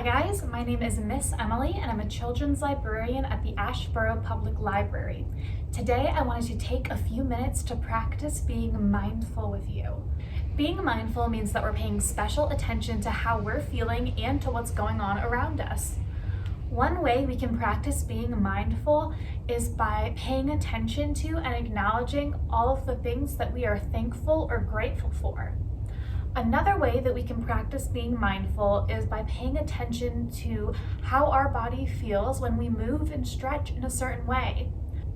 guys, my name is Miss Emily and I'm a children's librarian at the Ashboro Public Library. Today I wanted to take a few minutes to practice being mindful with you. Being mindful means that we're paying special attention to how we're feeling and to what's going on around us. One way we can practice being mindful is by paying attention to and acknowledging all of the things that we are thankful or grateful for. Another way that we can practice being mindful is by paying attention to how our body feels when we move and stretch in a certain way.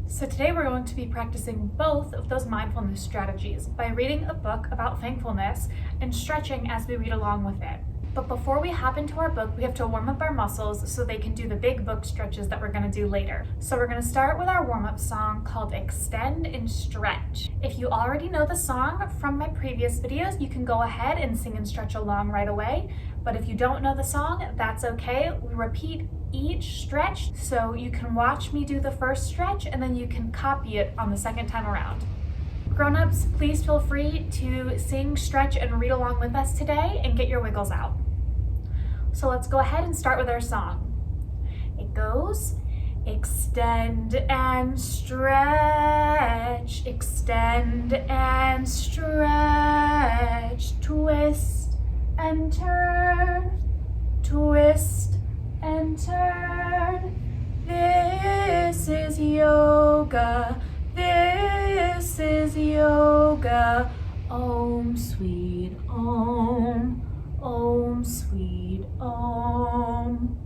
So today we're going to be practicing both of those mindfulness strategies by reading a book about thankfulness and stretching as we read along with it. But before we hop into our book, we have to warm up our muscles so they can do the big book stretches that we're going to do later. So we're going to start with our warm-up song called Extend and Stretch. If you already know the song from my previous videos, you can go ahead and sing and stretch along right away. But if you don't know the song, that's okay. We repeat each stretch so you can watch me do the first stretch and then you can copy it on the second time around. Grown-ups, please feel free to sing, stretch, and read along with us today and get your wiggles out. So let's go ahead and start with our song. It goes, extend and stretch, extend and stretch, twist and turn, twist and turn. This is yoga. This is yoga. Om sweet om, om sweet om.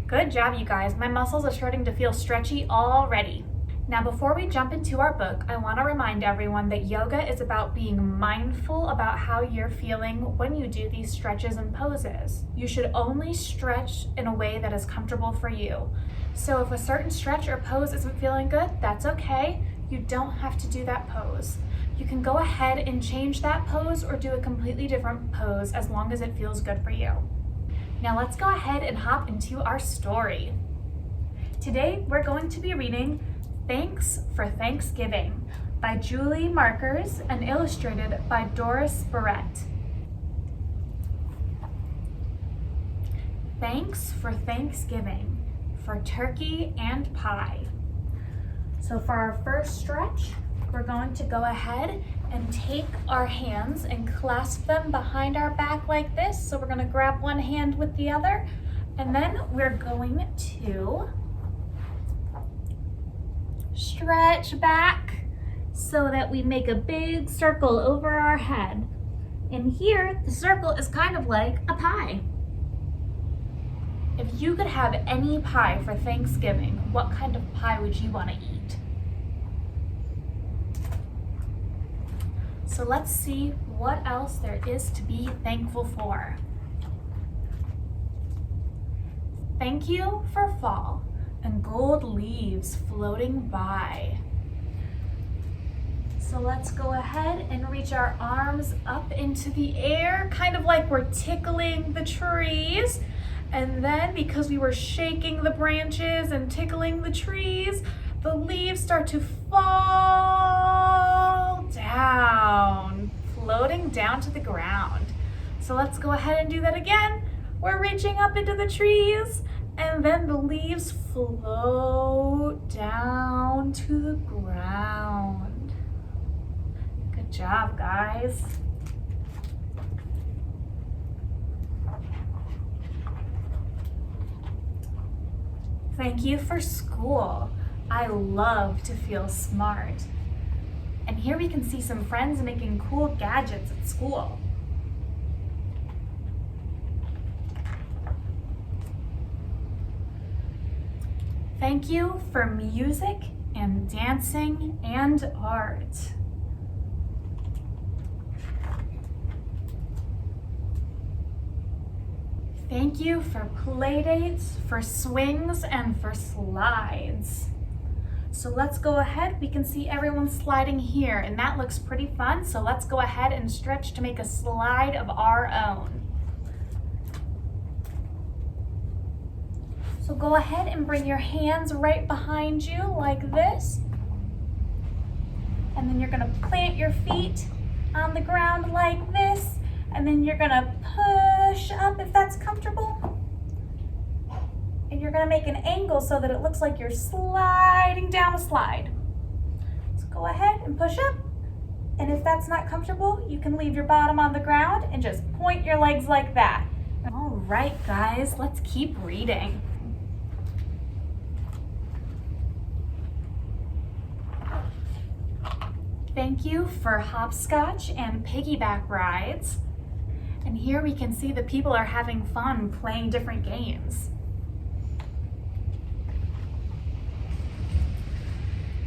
Good job, you guys. My muscles are starting to feel stretchy already. Now, before we jump into our book, I want to remind everyone that yoga is about being mindful about how you're feeling when you do these stretches and poses. You should only stretch in a way that is comfortable for you. So if a certain stretch or pose isn't feeling good, that's okay. You don't have to do that pose. You can go ahead and change that pose or do a completely different pose as long as it feels good for you. Now let's go ahead and hop into our story. Today we're going to be reading Thanks for Thanksgiving by Julie Markers and illustrated by Doris Barrett. Thanks for Thanksgiving, for turkey and pie. So for our first stretch, we're going to go ahead and take our hands and clasp them behind our back like this. So we're going to grab one hand with the other, and then we're going to stretch back so that we make a big circle over our head. And here, the circle is kind of like a pie. If you could have any pie for Thanksgiving, what kind of pie would you want to eat? So let's see what else there is to be thankful for. Thank you for fall and gold leaves floating by. So let's go ahead and reach our arms up into the air, kind of like we're tickling the trees. And then because we were shaking the branches and tickling the trees, the leaves start to fall down, floating down to the ground. So let's go ahead and do that again. We're reaching up into the trees and then the leaves float down to the ground. Good job, guys. Thank you for school. I love to feel smart. And here we can see some friends making cool gadgets at school. Thank you for music and dancing and art. Thank you for play dates, for swings, and for slides. So let's go ahead. We can see everyone sliding here, and that looks pretty fun. So let's go ahead and stretch to make a slide of our own. So go ahead and bring your hands right behind you like this. And then you're gonna plant your feet on the ground like this. And then you're gonna push up if that's comfortable. and you're gonna make an angle so that it looks like you're sliding down a slide. So go ahead and push up. And if that's not comfortable, you can leave your bottom on the ground and just point your legs like that. All right, guys, let's keep reading. Thank you for hopscotch and piggyback rides. And here we can see the people are having fun playing different games.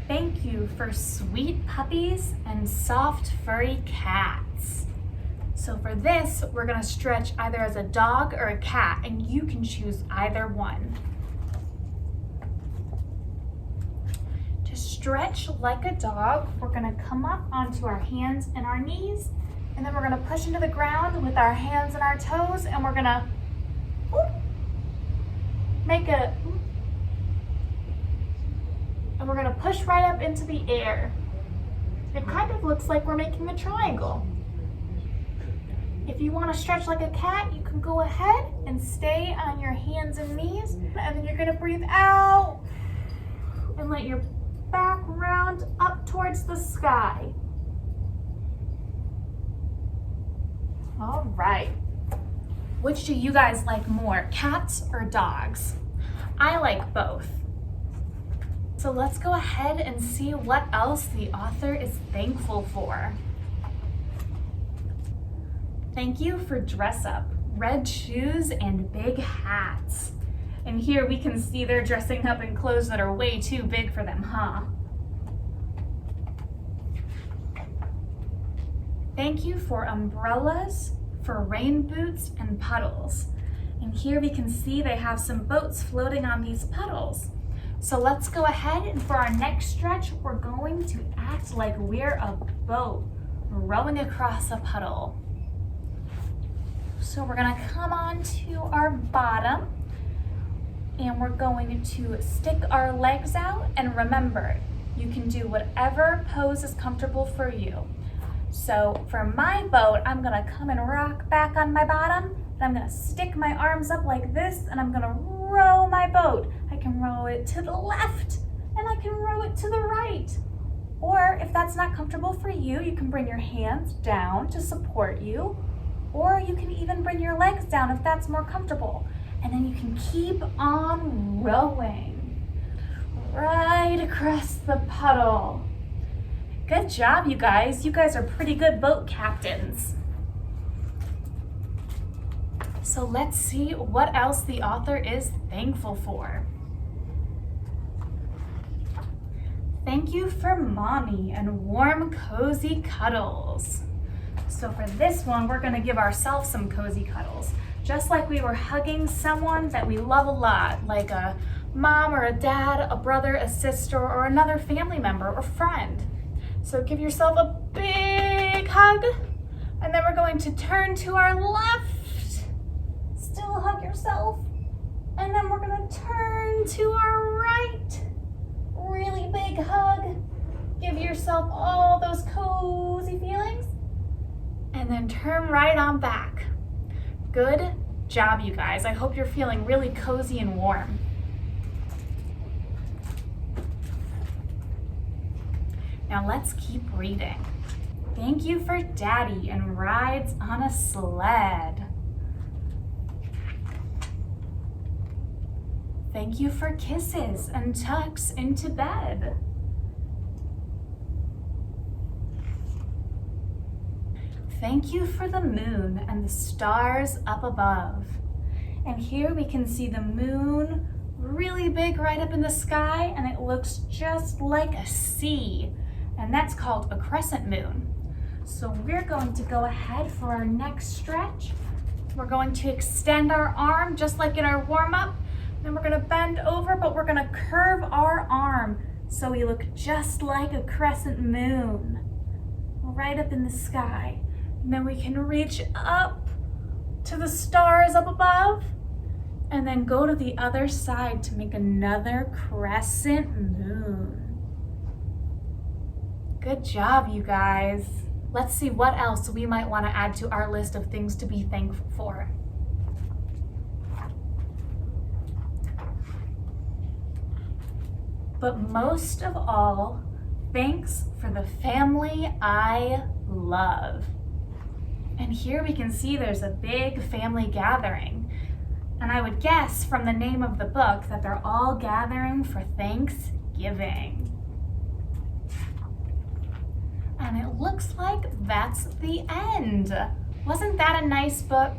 Thank you for sweet puppies and soft furry cats. So for this, we're gonna stretch either as a dog or a cat, and you can choose either one. To stretch like a dog, we're gonna come up onto our hands and our knees, and then we're gonna push into the ground with our hands and our toes, and we're gonna and we're gonna push right up into the air. It kind of looks like we're making a triangle. If you wanna stretch like a cat, you can go ahead and stay on your hands and knees, and then you're gonna breathe out and let your back round up towards the sky. All right. Which do you guys like more, cats or dogs? I like both. So let's go ahead and see what else the author is thankful for. Thank you for dress up, red shoes and big hats. And here we can see they're dressing up in clothes that are way too big for them, huh? Thank you for umbrellas, for rain boots and puddles. And here we can see they have some boats floating on these puddles. So let's go ahead, and for our next stretch, we're going to act like we're a boat rowing across a puddle. So we're gonna come on to our bottom, and we're going to stick our legs out, and remember, you can do whatever pose is comfortable for you. So for my boat, I'm gonna come and rock back on my bottom, and I'm gonna stick my arms up like this, and I'm gonna row my boat. I can row it to the left, and I can row it to the right. Or if that's not comfortable for you, you can bring your hands down to support you, or you can even bring your legs down if that's more comfortable. And then you can keep on rowing right across the puddle. Good job, you guys. You guys are pretty good boat captains. So let's see what else the author is thankful for. Thank you for mommy and warm, cozy cuddles. So for this one, we're gonna give ourselves some cozy cuddles, just like we were hugging someone that we love a lot, like a mom or a dad, a brother, a sister, or another family member or friend. So give yourself a big hug, and then we're going to turn to our left. Still hug yourself, and then we're gonna turn to our right. Really big hug. Give yourself all those cozy feelings, and then turn right on back. Good job, you guys. I hope you're feeling really cozy and warm. Now let's keep reading. Thank you for daddy and rides on a sled. Thank you for kisses and tucks into bed. Thank you for the moon and the stars up above. And here we can see the moon really big right up in the sky, and it looks just like a C, and that's called a crescent moon. So we're going to go ahead for our next stretch. We're going to extend our arm just like in our warm-up. Then we're gonna bend over, but we're gonna curve our arm so we look just like a crescent moon, right up in the sky. And then we can reach up to the stars up above, and then go to the other side to make another crescent moon. Good job, you guys. Let's see what else we might wanna add to our list of things to be thankful for. but most of all, thanks for the family I love. And here we can see there's a big family gathering. And I would guess from the name of the book that they're all gathering for Thanksgiving. And it looks like that's the end. Wasn't that a nice book?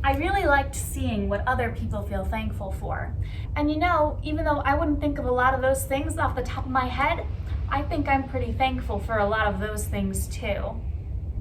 I really liked seeing what other people feel thankful for. And you know, even though I wouldn't think of a lot of those things off the top of my head, I think I'm pretty thankful for a lot of those things too.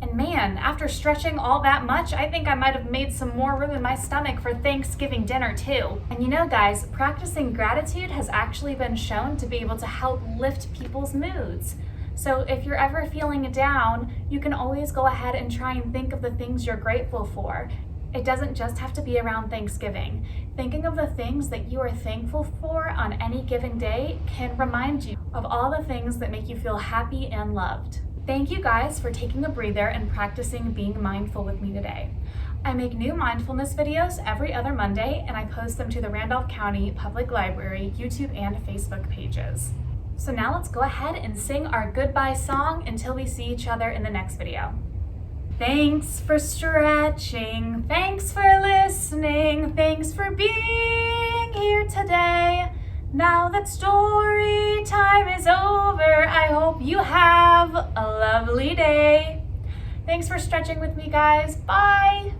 And man, after stretching all that much, I think I might have made some more room in my stomach for Thanksgiving dinner too. And you know guys, practicing gratitude has actually been shown to be able to help lift people's moods. So if you're ever feeling down, you can always go ahead and try and think of the things you're grateful for. It doesn't just have to be around Thanksgiving. Thinking of the things that you are thankful for on any given day can remind you of all the things that make you feel happy and loved. Thank you guys for taking a breather and practicing being mindful with me today. I make new mindfulness videos every other Monday, and I post them to the Randolph County Public Library YouTube and Facebook pages. So now let's go ahead and sing our goodbye song until we see each other in the next video. Thanks for stretching, thanks for listening, thanks for being here today. Now that story time is over, I hope you have a lovely day. Thanks for stretching with me, guys. Bye.